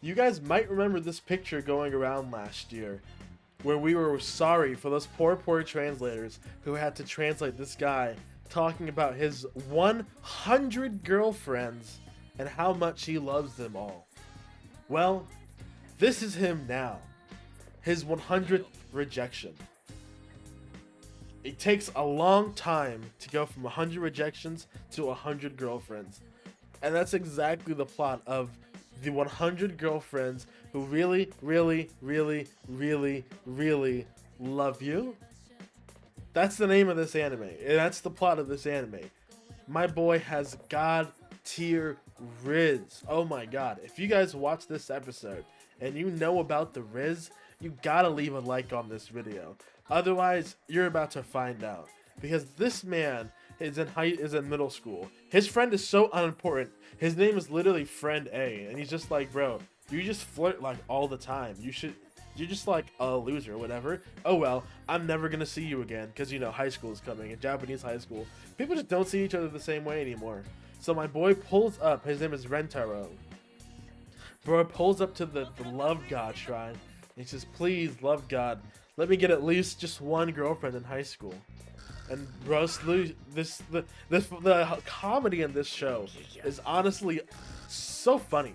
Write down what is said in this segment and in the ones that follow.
You guys might remember this picture going around last year where we were sorry for those poor translators who had to translate this guy talking about his 100 girlfriends and how much he loves them all. Well, this is him now. His 100th rejection. It takes a long time to go from 100 rejections to 100 girlfriends. And that's exactly the plot of the 100 girlfriends who really, really, really, really, really love you. That's the name of this anime. And that's the plot of this anime. My boy has god tier RIZZ. Oh my god. If you guys watch this episode and you know about the RIZZ, you gotta leave a like on this video. Otherwise, you're about to find out. Because this man is in middle school. His friend is so unimportant. His name is literally Friend A, and he's just like, bro, you just flirt like all the time. You're just like a loser or whatever. Oh well, I'm never gonna see you again because you know high school is coming. In Japanese high school, people just don't see each other the same way anymore. So my boy pulls up. His name is Rentaro. Bro pulls up to the love god shrine. And he says, please, love god, let me get at least just one girlfriend in high school. And bro, the comedy in this show is honestly so funny.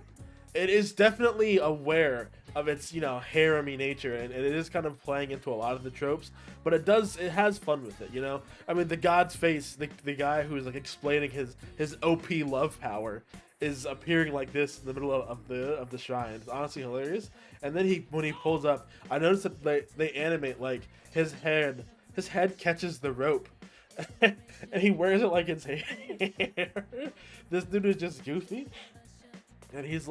It is definitely aware of its, you know, harem-y nature, and it is kind of playing into a lot of the tropes, but it has fun with it, you know? I mean, the god's face, the guy who's like explaining his OP love power is appearing like this in the middle of the shrine. It's honestly hilarious. And then when he pulls up, I noticed that they animate like his head catches the rope. And he wears it like it's hair. This dude is just goofy. And he's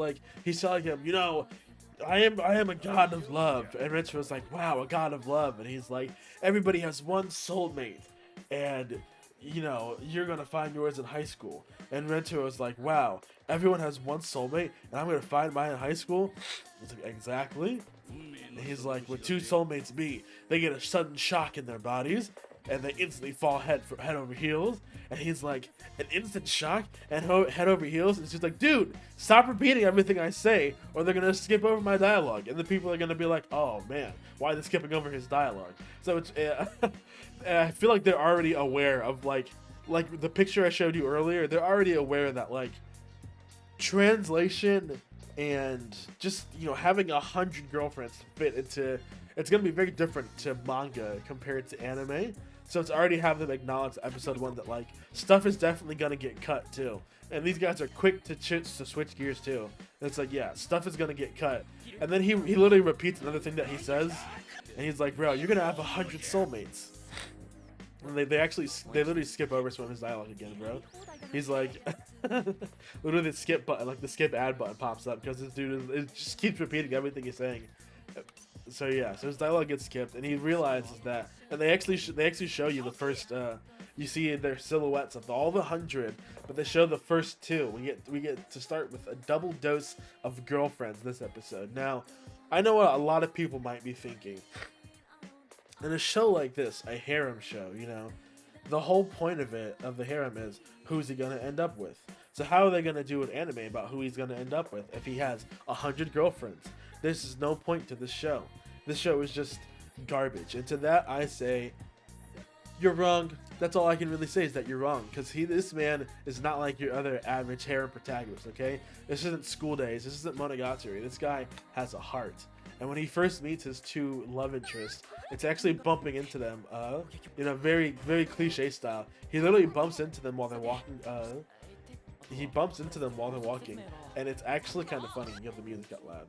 telling him, you know, I am a god of love. And Rich was like, wow, a god of love. And he's like, everybody has one soulmate. And, you know, you're going to find yours in high school. And Rento was like, wow, everyone has one soulmate. And I'm going to find mine in high school? He's like, exactly. And he's like, when two soulmates meet, they get a sudden shock in their bodies. And they instantly fall head over heels. And he's like, an instant shock and head over heels. And she's like, dude, stop repeating everything I say, or they're gonna skip over my dialogue. And the people are gonna be like, oh man, why are they skipping over his dialogue? So it's, I feel like they're already aware of like the picture I showed you earlier. They're already aware that like translation and just, you know, having 100 girlfriends fit into, it's gonna be very different to manga compared to anime. So it's already have them acknowledge episode 1 that like stuff is definitely gonna get cut too, and these guys are quick to switch gears too. And it's like, yeah, stuff is gonna get cut, and then he literally repeats another thing that he says, and he's like, bro, you're gonna have 100 soulmates. And they literally skip over some of his dialogue again, bro. He's like, literally the skip button, like the skip ad button pops up because this dude it just keeps repeating everything he's saying. So yeah, so his dialogue gets skipped, and he realizes that, and they actually show you the first, you see their silhouettes of all the 100, but they show the first 2. We get to start with a double dose of girlfriends this episode. Now, I know what a lot of people might be thinking. In a show like this, a harem show, you know, the whole point of the harem is who's he gonna end up with. So how are they gonna do an anime about who he's gonna end up with if he has 100 girlfriends? There's just no point to this show. This show is just garbage. And to that I say, you're wrong. That's all I can really say is that you're wrong. Because this man is not like your other average harem protagonist, okay? This isn't School Days. This isn't Monogatari. This guy has a heart. And when he first meets his 2 love interests, it's actually bumping into them, in a very, very cliche style. He literally bumps into them while they're walking, and it's actually kind of funny. You have the music out loud.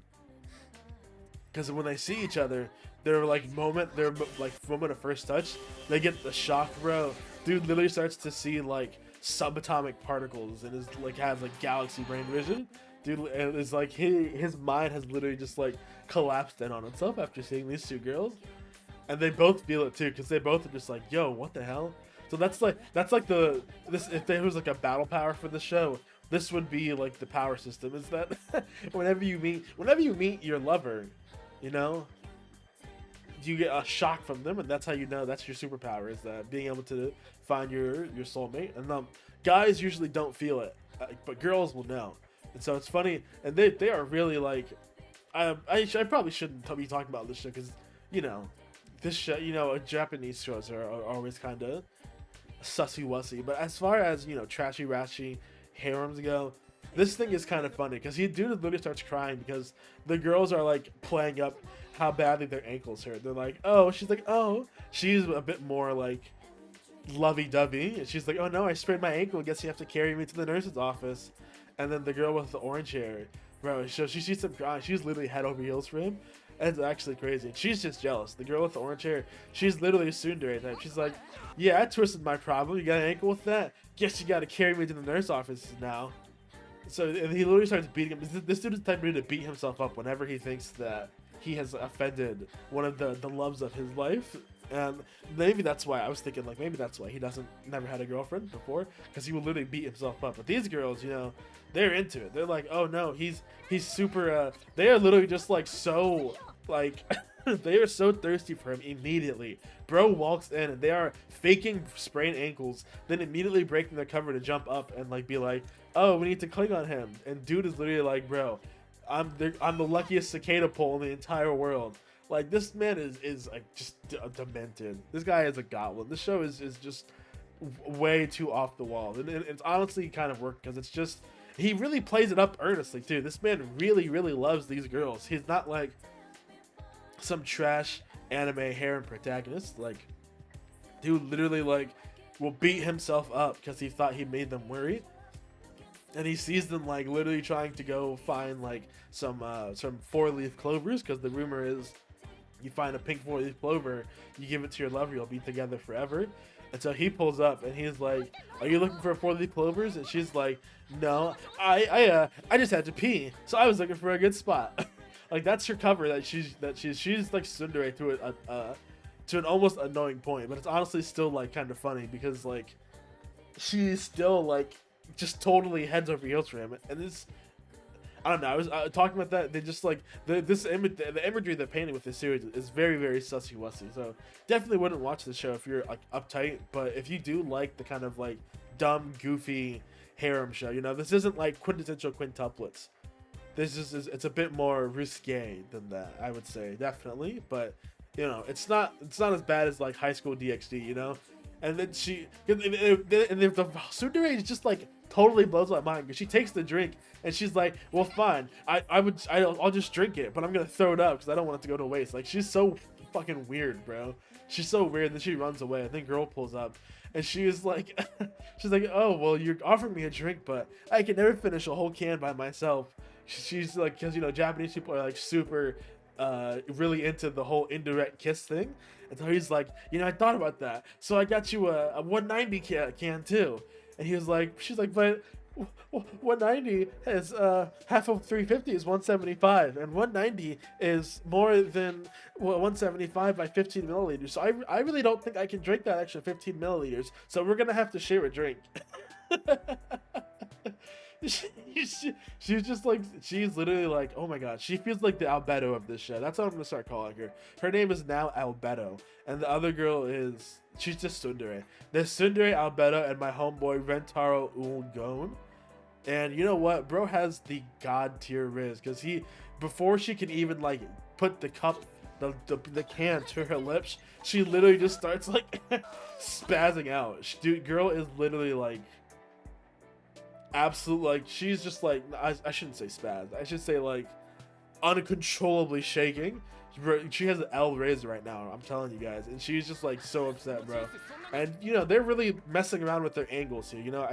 Because when they see each other, their moment of first touch, they get the shock, bro. Dude literally starts to see like subatomic particles and has like galaxy brain vision. Dude, and it's like his mind has literally just like collapsed in on itself after seeing these 2 girls, and they both feel it too because they both are just like, yo, what the hell? So that's like if there was like a battle power for the show, this would be like the power system. Is that whenever you meet your lover, you know, you get a shock from them, and that's how you know that's your superpower, is that being able to find your soulmate. And guys usually don't feel it, but girls will know. And so it's funny, and they are really like, I probably shouldn't be talking about this show because, you know, this show, you know, Japanese shows are always kind of sussy wussy. But as far as, you know, trashy rashy harems go, this thing is kind of funny because dude literally starts crying because the girls are like playing up how badly their ankles hurt. They're like, oh, she's like, oh, she's a bit more like lovey-dovey, and she's like, oh no, I sprained my ankle, guess you have to carry me to the nurse's office. And then the girl with the orange hair, bro, so she sees him crying, she's literally head over heels for him, and it's actually crazy, and she's just jealous. The girl with the orange hair, she's literally a tsundere type. She's like, yeah, I twisted my problem, you got an ankle with that, guess you gotta carry me to the nurse office now. So, and he literally starts beating him. This dude is the type of dude to beat himself up whenever he thinks that he has offended one of the loves of his life. And maybe that's why I was thinking, like, maybe that's why he never had a girlfriend before, because he would literally beat himself up. But these girls, you know, they're into it. They're like, oh no, he's super, they are literally just like so, like, they are so thirsty for him immediately. Bro walks in and they are faking sprained ankles, then immediately breaking their cover to jump up and like be like, oh, we need to cling on him. And dude is literally like, bro, I'm the luckiest cicada pole in the entire world. Like, this man is like just demented. This guy is a goblin. This show is just way too off the wall, and it's honestly kind of worked because it's just, he really plays it up earnestly too. This man really loves these girls. He's not like some trash anime harem protagonist. Like, dude literally like will beat himself up because he thought he made them worry. And he sees them like literally trying to go find like some 4-leaf clovers, because the rumor is you find a pink 4-leaf clover, you give it to your lover, you'll be together forever. And so he pulls up and he's like, are you looking for 4-leaf clovers? And she's like, no, I just had to pee, so I was looking for a good spot. Like, that's her cover, that she's like tsundere through it to an almost annoying point. But it's honestly still like kind of funny because like she's still like just totally heads over heels for him. And this, I don't know, I was talking about that, they just like the imagery they're painting with this series is very sussy wussy. So definitely wouldn't watch the show if you're like uptight, but if you do like the kind of like dumb goofy harem show, you know, this isn't like quintessential quintuplets. This is, it's a bit more risque than that, I would say, definitely. But you know, it's not as bad as like High School DxD, you know. And then the tsundere is just like totally blows my mind, because she takes the drink and she's like, well, fine, I'll just drink it, but I'm gonna throw it up because I don't want it to go to waste. Like, she's so fucking weird, bro. She's so weird. Then she runs away. I think girl pulls up and she is like, she's like, oh, well, you're offering me a drink, but I can never finish a whole can by myself. She's like, because, you know, Japanese people are like super really into the whole indirect kiss thing. And so he's like, you know, I thought about that, so I got you a 190 can too. And he was like, she's like, but 190 is half of 350 is 175, and 190 is more than 175 by 15 milliliters. So I really don't think I can drink that extra 15 milliliters. So we're gonna have to share a drink. She's just like, she's literally like, oh my god, she feels like the Albedo of this show. That's what I'm gonna start calling her. Her name is now Albedo, and the other girl is, she's just tsundere. There's tsundere Albedo and my homeboy Rentaro Ulgon. And you know what, bro has the god tier RIZZ, because before she can even like put the cup, the can to her lips, she literally just starts like spazzing out. Dude, girl is literally like absolute, like, she's just like, I shouldn't say spaz, I should say like uncontrollably shaking. She has an RIZZ right now, I'm telling you guys, and she's just like so upset, bro. And you know, they're really messing around with their angles here, you know.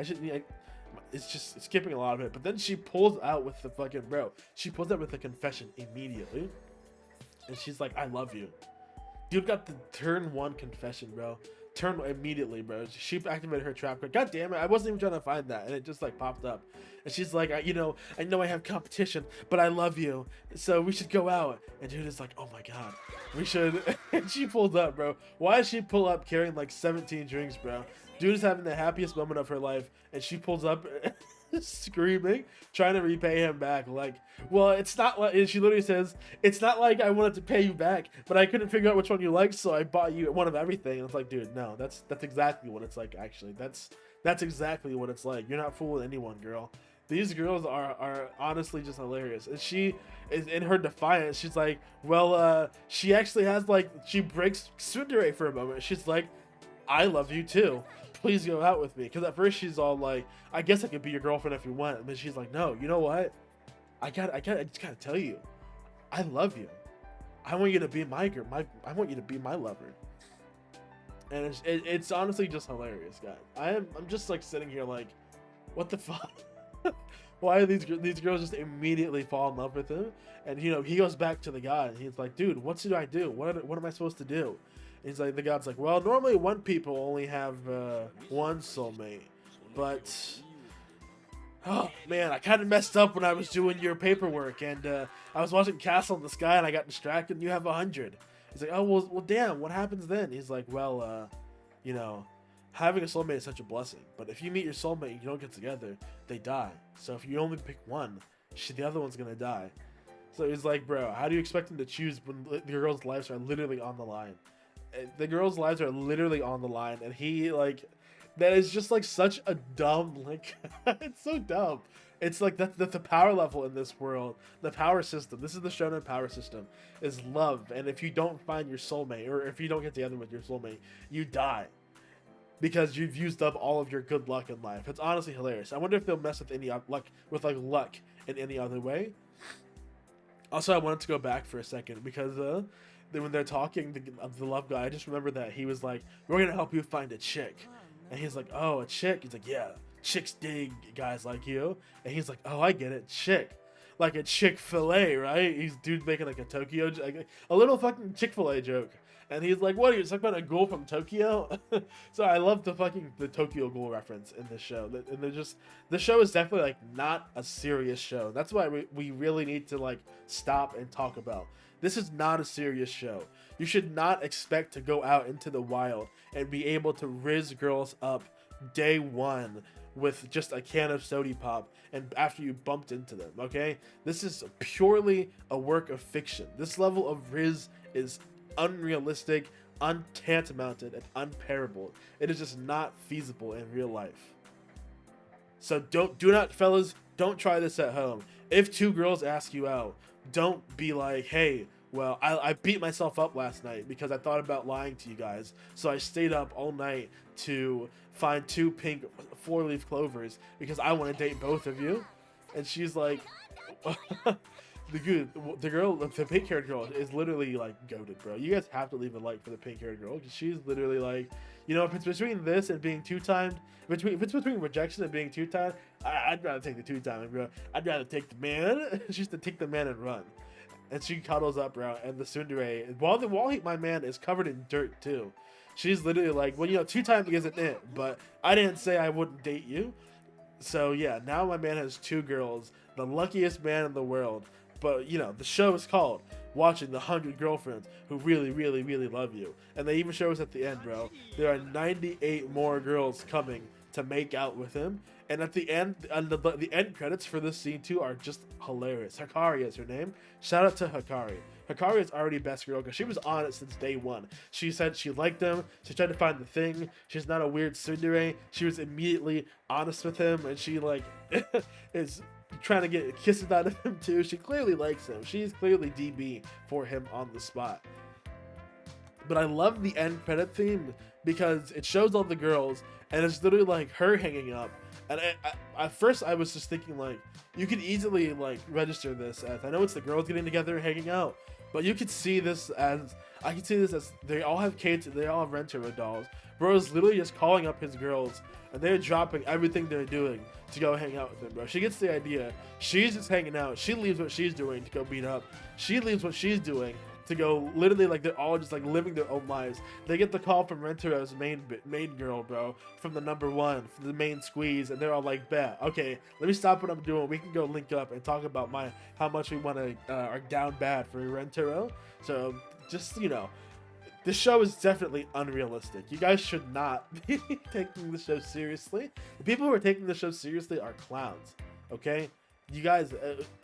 It's just skipping a lot of it. But then she pulls out with the fucking, bro, she pulls out with a confession immediately, and she's like, I love you. Dude got the turn 1 confession, bro. Turn immediately, bro. She activated her trap card. God damn it, I wasn't even trying to find that, and it just like popped up. And she's like, I know I have competition, but I love you, so we should go out. And dude is like, oh my god, we should. And she pulled up, bro. Why does she pull up carrying like 17 drinks, bro? Dude is having the happiest moment of her life, and she pulls up screaming, trying to repay him back. Like, well, it's not like, and she literally says, it's not like I wanted to pay you back, but I couldn't figure out which one you liked, so I bought you one of everything. And it's like, dude, no, that's exactly what it's like, actually. That's exactly what it's like. You're not fooling anyone, girl. These girls are honestly just hilarious. And she is in her defiance. She's like, well, she actually has like, she breaks tsundere for a moment. She's like, I love you too. Please go out with me. Because at first she's all like, I guess I could be your girlfriend if you want. And then she's like, no, you know what? I just gotta tell you, I love you. I want you to be my girl. I want you to be my lover. And it's honestly just hilarious, guys. I'm just like sitting here like, what the fuck? Why do these girls just immediately fall in love with him? And you know, he goes back to the guy and he's like, dude, what should I do? What am I supposed to do? And he's like, the god's like, well, normally one people only have one soulmate, but oh man, I kind of messed up when I was doing your paperwork, and I was watching Castle in the Sky and I got distracted. And you have 100. He's like, oh well, damn, what happens then? He's like, well, you know, having a soulmate is such a blessing, but if you meet your soulmate and you don't get together, they die. So if you only pick one, the other one's gonna die. So he's like, bro, how do you expect them to choose when the girls' lives are literally on the line? The girls' lives are literally on the line, and he like, that is just like such a dumb, like, it's so dumb. It's like that's the power level in this world, the power system. This is the shonen power system, is love. And if you don't find your soulmate, or if you don't get together with your soulmate, you die. Because you've used up all of your good luck in life. It's honestly hilarious. I wonder if they'll mess with any luck, luck in any other way. Also, I wanted to go back for a second because when they're talking, the love guy, I just remember that he was like, "We're gonna help you find a chick," and he's like, "Oh, a chick?" He's like, "Yeah, chicks dig guys like you," and he's like, "Oh, I get it, chick." Like a Chick-fil-A, right? He's dude making like a Tokyo, like a little fucking Chick-fil-A joke. And he's like, what are you talking about, a ghoul from Tokyo? So I love the Tokyo Ghoul reference in this show. And they're just, the show is definitely like not a serious show. That's why we really need to like stop and talk about. This is not a serious show. You should not expect to go out into the wild and be able to RIZZ girls up day one with just a can of soda pop and after you bumped into them, okay? This is purely a work of fiction. This level of RIZZ is unrealistic, untantamounted, and unparable. It is just not feasible in real life. So fellas, don't try this at home. If two girls ask you out, don't be like, hey, well, I beat myself up last night because I thought about lying to you guys, so I stayed up all night to find 2 pink 4-leaf clovers because I want to date both of you. And she's like, the pink-haired girl is literally like goated, bro. You guys have to leave a like for the pink-haired girl because she's literally like, you know, if it's between this and being two-timed, if it's between rejection and being two-timed, I'd rather take the two-timing, bro. I'd rather take the man. She's to take the man and run. And she cuddles up, bro, and the tsundere, while my man is covered in dirt too. She's literally like, well, you know, two-timing isn't it, but I didn't say I wouldn't date you. So yeah, now my man has 2 girls, the luckiest man in the world. But you know, the show is called Watching the 100 Girlfriends Who Really, Really, Really Love You. And they even show us at the end, bro, there are 98 more girls coming to make out with him. And at the end, the end credits for this scene too are just hilarious. Hikari is her name. Shout out to Hikari. Hikari is already best girl because she was on it since day one. She said she liked him. She tried to find the thing. She's not a weird tsundere. She was immediately honest with him, and she like is trying to get kisses out of him too. She clearly likes him. She's clearly DB for him on the spot. But I love the end credit theme because it shows all the girls, and it's literally like her hanging up. And at first I was just thinking like, you could easily like register this as, I know it's the girls getting together and hanging out, but you could see this as, I could see this as they all have kids and they all have rentaro dolls. Bro is literally just calling up his girls and they're dropping everything they're doing to go hang out with him, bro. She gets the idea. She's just hanging out. She leaves what she's doing to go beat up. She leaves what she's doing to go, literally like they're all just like living their own lives. They get the call from Rentaro's main girl, bro, from the number 1, from the main squeeze, and they're all like, bet, okay, let me stop what I'm doing. We can go link up and talk about how much we want to are down bad for Rentaro. So just, you know, this show is definitely unrealistic. You guys should not be taking the show seriously. The people who are taking the show seriously are clowns, okay? You guys,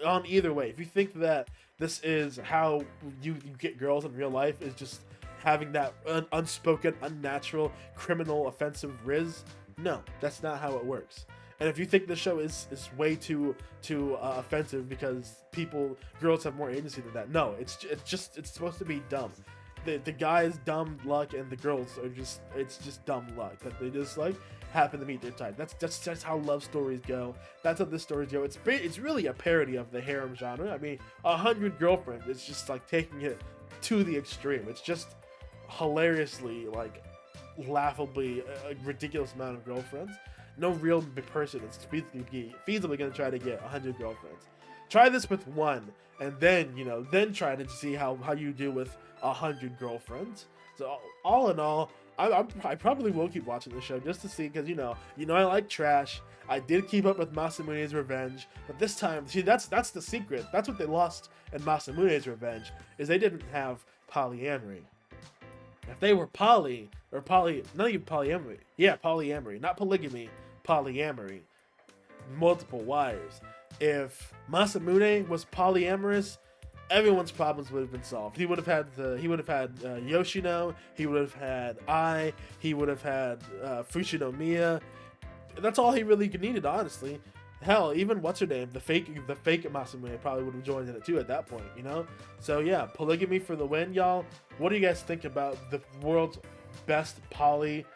on either way, if you think that this is how you get girls in real life, is just having that unspoken, unnatural, criminal, offensive RIZZ, no, that's not how it works. And if you think the show is way too offensive because girls have more agency than that, no, it's supposed to be dumb. The guy's dumb luck and the girls are it's just dumb luck that they just like happen to meet their type. That's how love stories go. That's how this stories go. It's really a parody of the harem genre. I mean, 100 girlfriends. It's just like taking it to the extreme. It's just hilariously like laughably a ridiculous amount of girlfriends. No real person is feasibly going to try to get 100 girlfriends. Try this with one, and then then try to see how you do with 100 girlfriends. So all in all, I probably will keep watching the show just to see, because I like trash. I did keep up with Masamune's Revenge, but this time, see, that's the secret. That's what they lost in Masamune's Revenge, is they didn't have polyamory. If they were not even polyamory. Yeah, polyamory, not polygamy, polyamory. Multiple wives. If Masamune was polyamorous, everyone's problems would have been solved. He would have had Yoshino. He would have had Ai. He would have had Fushinomiya. That's all he really needed, honestly. Hell, even what's her name, the fake Masamune probably would have joined in it too at that point, So yeah, polygamy for the win, y'all. What do you guys think about the world's best poly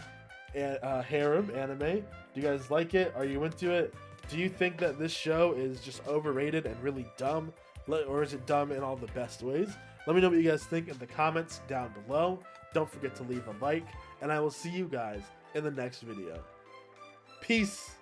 harem anime? Do you guys like it? Are you into it? Do you think that this show is just overrated and really dumb? Or is it dumb in all the best ways? Let me know what you guys think in the comments down below. Don't forget to leave a like, and I will see you guys in the next video. Peace!